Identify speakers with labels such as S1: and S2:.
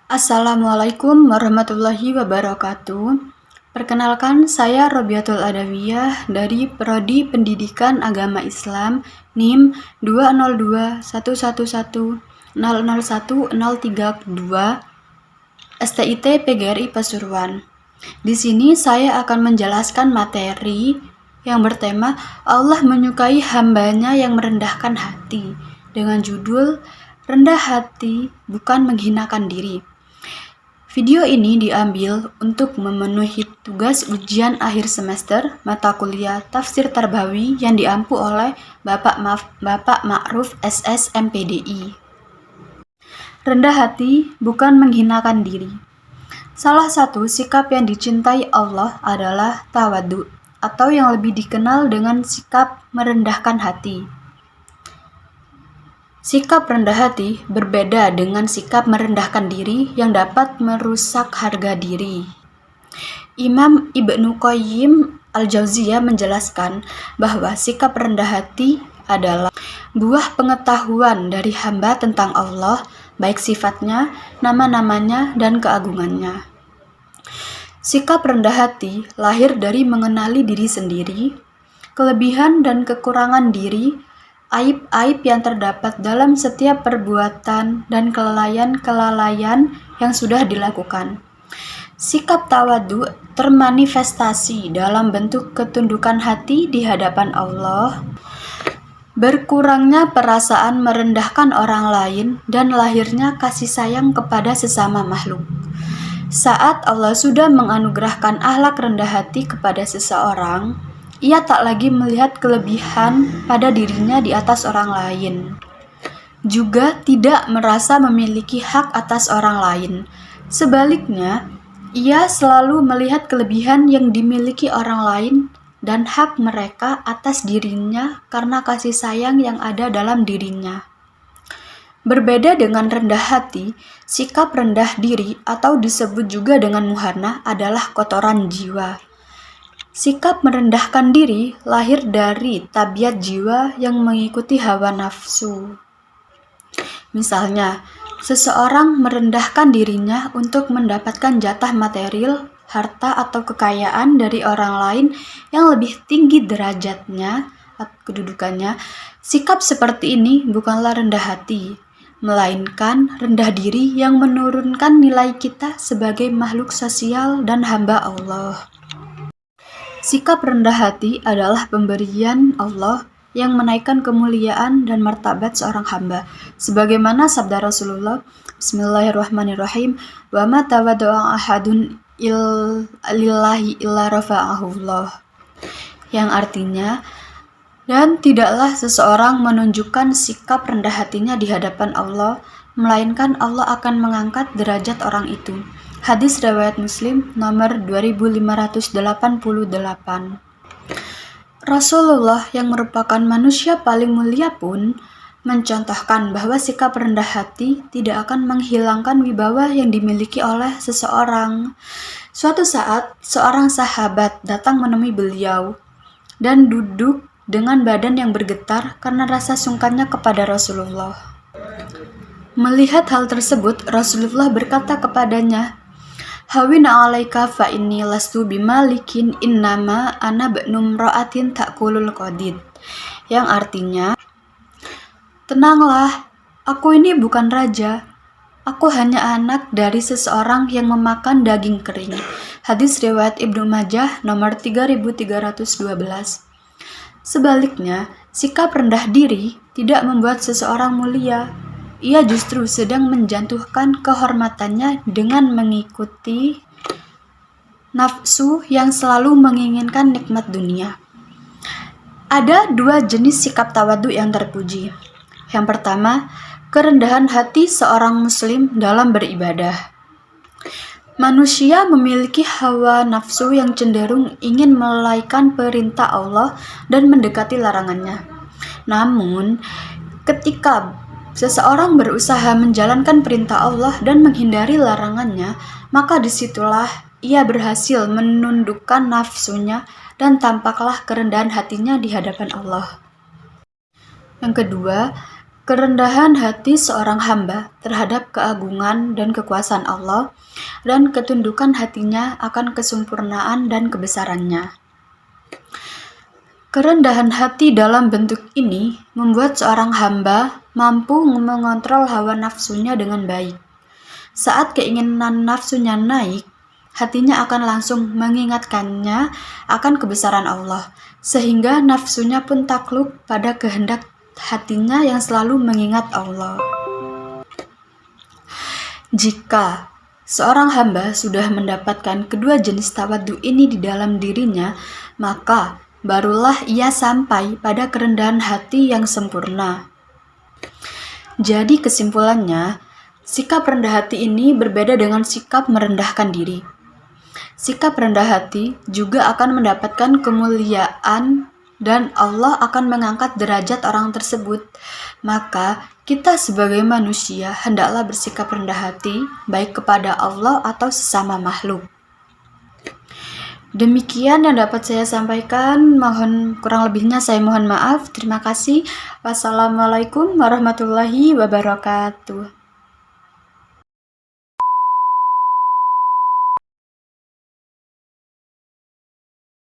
S1: Assalamualaikum warahmatullahi wabarakatuh. Perkenalkan, saya Robiatul Adawiyah dari Prodi Pendidikan Agama Islam NIM 2021110010032 STIT PGRI Pasuruan. Di sini saya akan menjelaskan materi yang bertema Allah menyukai hambanya yang merendahkan hati dengan judul Rendah Hati Bukan Menghinakan Diri. Video ini diambil untuk memenuhi tugas ujian akhir semester mata kuliah Tafsir Tarbawi yang diampu oleh Bapak Ma'ruf SS MPDI. Rendah hati bukan menghinakan diri. Salah satu sikap yang dicintai Allah adalah tawadu, atau yang lebih dikenal dengan sikap merendahkan hati. Sikap rendah hati berbeda dengan sikap merendahkan diri yang dapat merusak harga diri. Imam Ibnu Qayyim Al-Jauziyah menjelaskan bahwa sikap rendah hati adalah buah pengetahuan dari hamba tentang Allah, baik sifatnya, nama-namanya, dan keagungannya. Sikap rendah hati lahir dari mengenali diri sendiri, kelebihan dan kekurangan diri, aib-aib yang terdapat dalam setiap perbuatan dan kelalaian-kelalaian yang sudah dilakukan. Sikap tawadu termanifestasi dalam bentuk ketundukan hati di hadapan Allah, berkurangnya perasaan merendahkan orang lain, dan lahirnya kasih sayang kepada sesama makhluk. Saat Allah sudah menganugerahkan akhlak rendah hati kepada seseorang, ia tak lagi melihat kelebihan pada dirinya di atas orang lain. Juga tidak merasa memiliki hak atas orang lain. Sebaliknya, ia selalu melihat kelebihan yang dimiliki orang lain dan hak mereka atas dirinya karena kasih sayang yang ada dalam dirinya. Berbeda dengan rendah hati, sikap rendah diri atau disebut juga dengan muhana adalah kotoran jiwa. Sikap merendahkan diri lahir dari tabiat jiwa yang mengikuti hawa nafsu. Misalnya, seseorang merendahkan dirinya untuk mendapatkan jatah material, harta atau kekayaan dari orang lain yang lebih tinggi derajatnya atau kedudukannya. Sikap seperti ini bukanlah rendah hati, melainkan rendah diri yang menurunkan nilai kita sebagai makhluk sosial dan hamba Allah. Sikap rendah hati adalah pemberian Allah yang menaikkan kemuliaan dan martabat seorang hamba. Sebagaimana sabda Rasulullah, Bismillahirrahmanirrahim, wa ma tawadda'a ahadun lillahi illa rafa'ahullah. Yang artinya, dan tidaklah seseorang menunjukkan sikap rendah hatinya di hadapan Allah, melainkan Allah akan mengangkat derajat orang itu. Hadis riwayat Muslim nomor 2588. Rasulullah yang merupakan manusia paling mulia pun mencontohkan bahwa sikap rendah hati tidak akan menghilangkan wibawa yang dimiliki oleh seseorang. Suatu saat, seorang sahabat datang menemui beliau dan duduk dengan badan yang bergetar karena rasa sungkannya kepada Rasulullah. Melihat hal tersebut, Rasulullah berkata kepadanya, Hawina alaika fa inni lastu bimalikin innama ana ba'num ra'atin ta'kulul qadid. Yang artinya, tenanglah, aku ini bukan raja. Aku hanya anak dari seseorang yang memakan daging kering. Hadis riwayat Ibnu Majah nomor 3312. Sebaliknya, sikap rendah diri tidak membuat seseorang mulia. Ia justru sedang menjatuhkan kehormatannya dengan mengikuti nafsu yang selalu menginginkan nikmat dunia. Ada dua jenis sikap tawadu yang terpuji. Yang pertama, kerendahan hati seorang muslim dalam beribadah. Manusia memiliki hawa nafsu yang cenderung ingin melalaikan perintah Allah dan mendekati larangannya. Namun, ketika seseorang berusaha menjalankan perintah Allah dan menghindari larangannya, maka disitulah ia berhasil menundukkan nafsunya dan tampaklah kerendahan hatinya di hadapan Allah. Yang kedua, Kerendahan hati seorang hamba terhadap keagungan dan kekuasaan Allah dan ketundukan hatinya akan kesempurnaan dan kebesarannya. Kerendahan hati dalam bentuk ini membuat seorang hamba mampu mengontrol hawa nafsunya dengan baik. Saat keinginan nafsunya naik, hatinya akan langsung mengingatkannya akan kebesaran Allah, sehingga nafsunya pun takluk pada kehendak hatinya yang selalu mengingat Allah. Jika seorang hamba sudah mendapatkan kedua jenis tawadhu ini di dalam dirinya, maka barulah ia sampai pada kerendahan hati yang sempurna. Jadi kesimpulannya, sikap rendah hati ini berbeda dengan sikap merendahkan diri. Sikap rendah hati juga akan mendapatkan kemuliaan dan Allah akan mengangkat derajat orang tersebut. Maka kita sebagai manusia hendaklah bersikap rendah hati baik kepada Allah atau sesama makhluk. Demikian yang dapat saya sampaikan. Kurang lebihnya saya mohon maaf. Terima kasih. Wassalamualaikum warahmatullahi wabarakatuh.